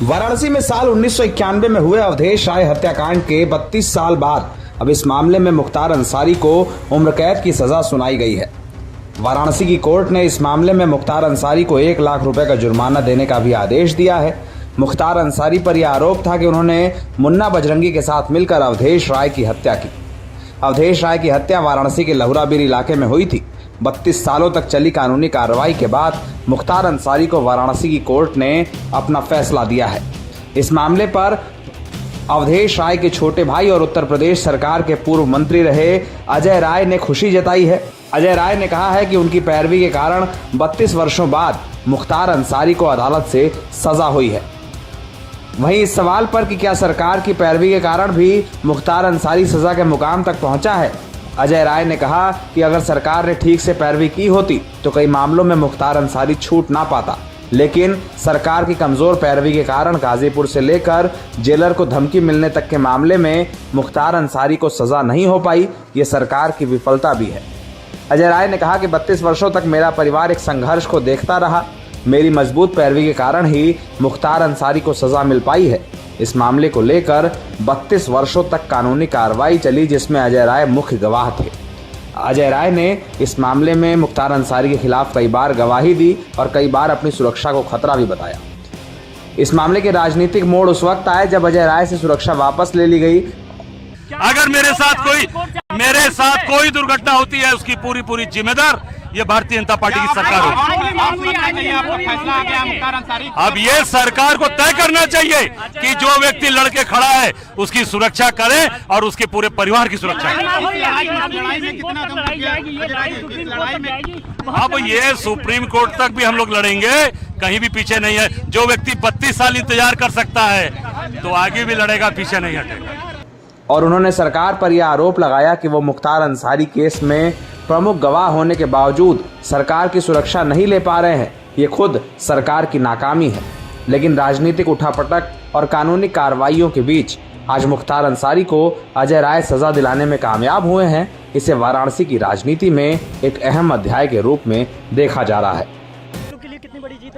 वाराणसी में साल 1991 में हुए अवधेश राय हत्याकांड के 32 साल बाद अब इस मामले में मुख्तार अंसारी को उम्र कैद की सजा सुनाई गई है। वाराणसी की कोर्ट ने इस मामले में मुख्तार अंसारी को 1 लाख रुपए का जुर्माना देने का भी आदेश दिया है। मुख्तार अंसारी पर यह आरोप था कि उन्होंने मुन्ना बजरंगी के साथ मिलकर अवधेश राय की हत्या की। अवधेश राय की हत्या वाराणसी के लहुराबीर इलाके में हुई थी। 32 सालों तक चली कानूनी कार्रवाई के बाद मुख्तार अंसारी को वाराणसी की कोर्ट ने अपना फैसला दिया है। इस मामले पर अवधेश राय के छोटे भाई और उत्तर प्रदेश सरकार के पूर्व मंत्री रहे अजय राय ने खुशी जताई है। अजय राय ने कहा है कि उनकी पैरवी के कारण 32 वर्षों बाद मुख्तार अंसारी को अदालत से सजा हुई है। वहीं इस सवाल पर कि क्या सरकार की पैरवी के कारण भी मुख्तार अंसारी सजा के मुकाम तक पहुंचा है, अजय राय ने कहा कि अगर सरकार ने ठीक से पैरवी की होती तो कई मामलों में मुख्तार अंसारी छूट ना पाता, लेकिन सरकार की कमजोर पैरवी के कारण गाजीपुर से लेकर जेलर को धमकी मिलने तक के मामले में मुख्तार अंसारी को सजा नहीं हो पाई। ये सरकार की विफलता भी है। अजय राय ने कहा कि 32 वर्षों तक मेरा परिवार एक संघर्ष को देखता रहा। मेरी मजबूत पैरवी के कारण ही मुख्तार अंसारी को सजा मिल पाई है। इस मामले को लेकर 32 वर्षों तक कानूनी कार्रवाई चली, जिसमें अजय राय मुख्य गवाह थे। अजय राय ने इस मामले में मुख्तार अंसारी के खिलाफ कई बार गवाही दी और कई बार अपनी सुरक्षा को खतरा भी बताया। इस मामले के राजनीतिक मोड़ उस वक्त आए जब अजय राय से सुरक्षा वापस ले ली गई। अगर मेरे साथ कोई दुर्घटना होती है, उसकी पूरी जिम्मेदार ये भारतीय जनता पार्टी की सरकार होगी। अब ये सरकार को तय करना चाहिए कि जो व्यक्ति लड़के खड़ा है उसकी सुरक्षा करे और उसके पूरे परिवार की सुरक्षा करे। अब ये सुप्रीम कोर्ट तक भी हम लोग लड़ेंगे, कहीं भी पीछे नहीं है। जो व्यक्ति 32 साल इंतजार कर सकता है तो आगे भी लड़ेगा, पीछे नहीं हटेगा। और उन्होंने सरकार पर यह आरोप लगाया कि वो मुख्तार अंसारी केस में प्रमुख गवाह होने के बावजूद सरकार की सुरक्षा नहीं ले पा रहे हैं। ये खुद सरकार की नाकामी है। लेकिन राजनीतिक उठापटक और कानूनी कार्रवाइयों के बीच आज मुख्तार अंसारी को अजय राय सजा दिलाने में कामयाब हुए हैं। इसे वाराणसी की राजनीति में एक अहम अध्याय के रूप में देखा जा रहा है।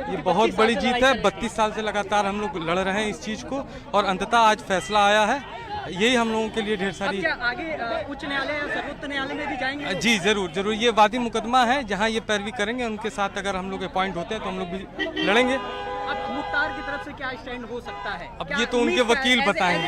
ये बहुत बड़ी जीत है। 32 साल से लगातार हम लोग लड़ रहे हैं इस चीज को और अंततः आज फैसला आया है। यही हम लोगों के लिए ढेर सारी। क्या आगे उच्च न्यायालय या सर्वोच्च न्यायालय में भी जाएंगे? जी जरूर। ये वादी मुकदमा है, जहां ये पैरवी करेंगे उनके साथ अगर हम लोग अपॉइंट होते हैं तो हम लोग भी लड़ेंगे। अब मुख्तार की तरफ से क्या स्टैंड हो सकता है? अब ये तो उनके वकील बताएंगे,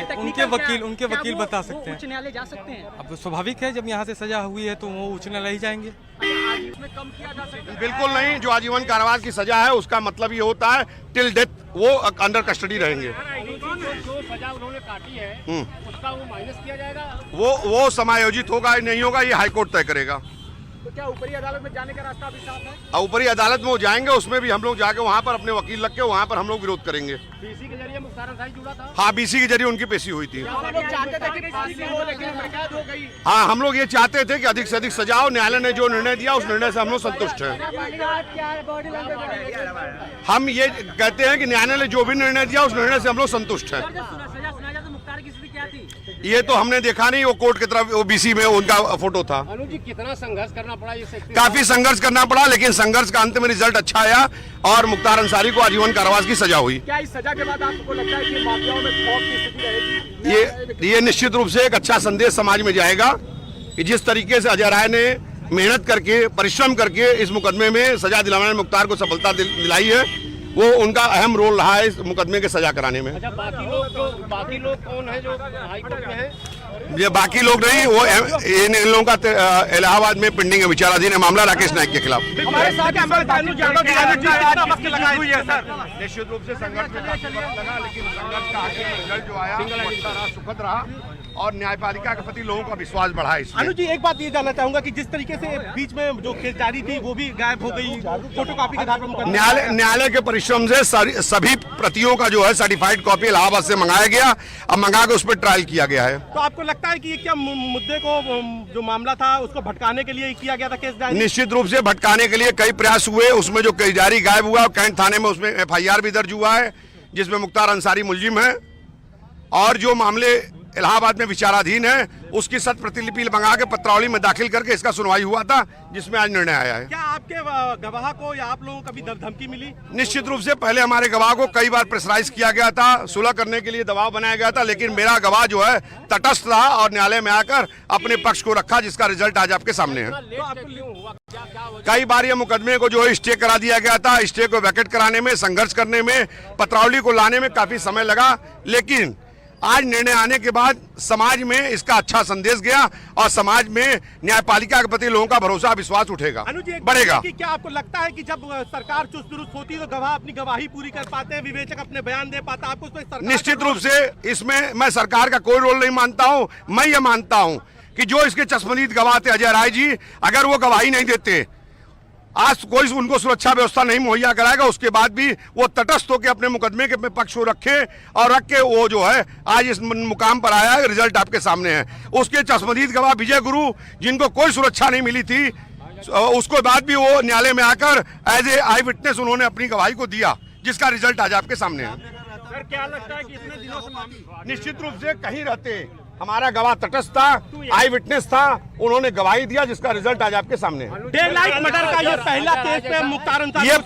उनके वकील बता सकते हैं। उच्च न्यायालय जा सकते हैं? अब स्वाभाविक है, जब यहाँ से सजा हुई है तो वो उच्च न्यायालय ही जाएंगे। इसमें कम किया जा सकता है? बिल्कुल नहीं। जो आजीवन कारावास की सजा है उसका मतलब ये होता है टिल डेथ वो अंडर कस्टडी रहेंगे। जो सजा उन्होंने काटी है उसका वो माइनस किया जाएगा। वो समायोजित होगा या नहीं होगा ये हाईकोर्ट तय करेगा। तो क्या ऊपरी अदालत में जाने का रास्ता अभी साफ है? ऊपरी अदालत में वो जाएंगे, उसमें भी हम लोग जाके वहाँ पर अपने वकील लग के वहाँ पर हम लोग विरोध करेंगे। बीसी के जरिए मुख्तार अंसारी जुड़ा था। हाँ, बीसी के जरिए उनकी पेशी हुई थी। चाहते थे कि फांसी हो, लेकिन कैद हो गई। हाँ, हम लोग ये चाहते थे कि अधिक से अधिक सजा हो। न्यायालय ने जो निर्णय दिया उस निर्णय से हम लोग संतुष्ट हैं। हम ये कहते हैं कि न्यायालय ने जो भी निर्णय दिया उस निर्णय से हम लोग संतुष्ट हैं। ये तो हमने देखा नहीं, वो कोर्ट की तरफ ओबीसी में उनका फोटो था। अनुज जी, कितना संघर्ष करना पड़ा? काफी संघर्ष करना पड़ा, लेकिन संघर्ष का अंत में रिजल्ट अच्छा आया और मुख्तार अंसारी को आजीवन कारावास की सजा हुई। क्या इस सजा के बाद आपको लगता है कि माफियाओं में खौफ की स्थिति रहेगी? ये निश्चित रूप से एक अच्छा संदेश समाज में जाएगा कि जिस तरीके से अजय राय ने मेहनत करके, परिश्रम करके इस मुकदमे में सजा दिलाने में मुख्तार को सफलता दिलाई है, वो उनका अहम रोल रहा है इस मुकदमे के सजा कराने में। अच्छा, बाकी लोग कौन है जो हाईकोर्ट में है? ये बाकी लोग नहीं, वो इन लोगों का इलाहाबाद में पेंडिंग है, विचाराधीन है मामला राकेश नायक के खिलाफ। हमारे साथ निश्चित रूप से संघर्ष में काफी वक्त लगा, लेकिन संघर्ष का आखिर में रिजल्ट जो आया वो अच्छा रहा, सुखद रहा और न्यायपालिका के प्रति लोगों का विश्वास बढ़ा है इसमें। अनुज जी, एक बात ये जानना चाहूंगा कि जिस तरीके से बीच में जो केस जारी थी वो भी गायब हो गई, फोटोकॉपी के आधार पर न्यायालय के परिश्रम से सभी प्रतियों का जो है सर्टिफाइड कॉपी इलाहाबाद से मंगाया गया, अब मंगा के उस पर ट्रायल किया गया है। तो आपको लगता है कि ये क्या मुद्दे को, जो मामला था उसको भटकाने के लिए किया गया था केस जारी? निश्चित रूप से भटकाने के लिए कई प्रयास हुए। उसमें जो केस जारी गायब हुआ, कैंट थाने में उसमें FIR भी दर्ज हुआ है जिसमें मुख्तार अंसारी मुलजिम है। और जो मामले इलाहाबाद में विचाराधीन है, उसकी शत प्रतिलिपि मंगा के पत्रावली में दाखिल करके इसका सुनवाई हुआ था, जिसमें आज निर्णय आया है। क्या आपके गवाह को या आप लोगों को कभी धमकी मिली? निश्चित रूप से पहले हमारे गवाह को कई बार प्रेशराइज किया गया था, सुलह करने के लिए दबाव बनाया गया था, लेकिन मेरा गवाह जो है तटस्थ रहा और न्यायालय में आकर अपने पक्ष को रखा, जिसका रिजल्ट आज आपके सामने है। कई बार ये मुकदमे को जो है स्टे करा दिया गया था, स्टे को वैकेट कराने में, संघर्ष करने में, पत्रावली को लाने में काफी समय लगा, लेकिन आज निर्णय आने के बाद समाज में इसका अच्छा संदेश गया और समाज में न्यायपालिका के प्रति लोगों का भरोसा विश्वास उठेगा, बढ़ेगा। कि क्या आपको लगता है कि जब सरकार चुस्त दुरुस्त होती है तो गवाह अपनी गवाही पूरी कर पाते हैं, विवेचक अपने बयान दे पाता, आपको सरकार निश्चित रूप से इसमें मैं सरकार का कोई रोल नहीं मानता हूं। मैं ये मानता हूं कि जो इसके चश्मदीद गवाह थे अजय राय जी, अगर वो गवाही नहीं देते, आज कोई उनको सुरक्षा व्यवस्था नहीं मुहैया कराएगा, उसके बाद भी वो तटस्थ होकर अपने मुकदमे के पक्ष को रखे और रख के वो जो है आज इस मुकाम पर आया है, रिजल्ट आपके सामने है। उसके चश्मदीद गवाह विजय गुरु, जिनको कोई सुरक्षा नहीं मिली थी, उसके बाद भी वो न्यायालय में आकर एज ए आई विटनेस उन्होंने अपनी गवाही को दिया, जिसका रिजल्ट आज आपके सामने है। सर, क्या लगता है कि इतने दिनों से निश्चित रूप से कहीं रहते हमारा गवाह तटस्थ था, आई विटनेस था, उन्होंने गवाही दिया, जिसका रिजल्ट आज आपके सामने है। डे लाइट मर्डर का ये पहला केस पे मुख्तार अंसारी, ये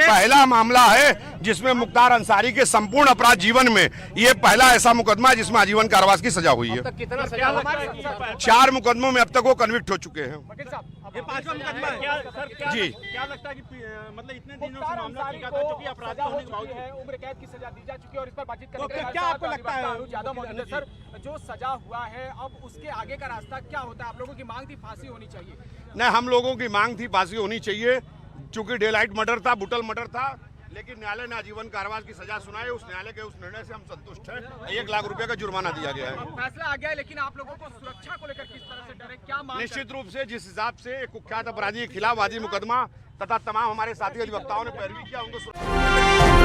पहला मामला है जिसमें मुख्तार अंसारी के संपूर्ण अपराध जीवन में ये पहला ऐसा मुकदमा है जिसमें आजीवन कारावास की सजा हुई है। 4 मुकदमों में अब तक वो कन्विक्ट हो चुके हैं। ये 5वां मुकदमा है जी। क्या लगता है कि मतलब इतने दिनों से मामला चल रहा था, जो कि अपराधी होने के बावजूद है, उम्र कैद की सजा दी जा चुकी है और इस पर बातचीत करने के लिए क्या आपको लगता है ज्यादा मौजूद है? सर, जो सजा हुआ है अब उसके आगे का रास्ता क्या होता है? आप लोगों की मांग थी फांसी होनी चाहिए? नहीं, हम लोगों की मांग थी फांसी होनी चाहिए, चूंकि डे लाइट मर्डर था, बुटल मर्डर था, लेकिन न्यायालय ने आजीवन कारावास की सजा सुनाई। उस न्यायालय के उस निर्णय से हम संतुष्ट हैं। 1 लाख रुपए का जुर्माना दिया गया है। फैसला आ गया है, लेकिन आप लोगों को सुरक्षा को लेकर किस तरह से डर है, क्या मांग? निश्चित रूप से जिस हिसाब से एक कुख्यात अपराधी के खिलाफ वादी मुकदमा तथा तमाम हमारे साथी अधिवक्ताओं ने पैरवी किया, उनको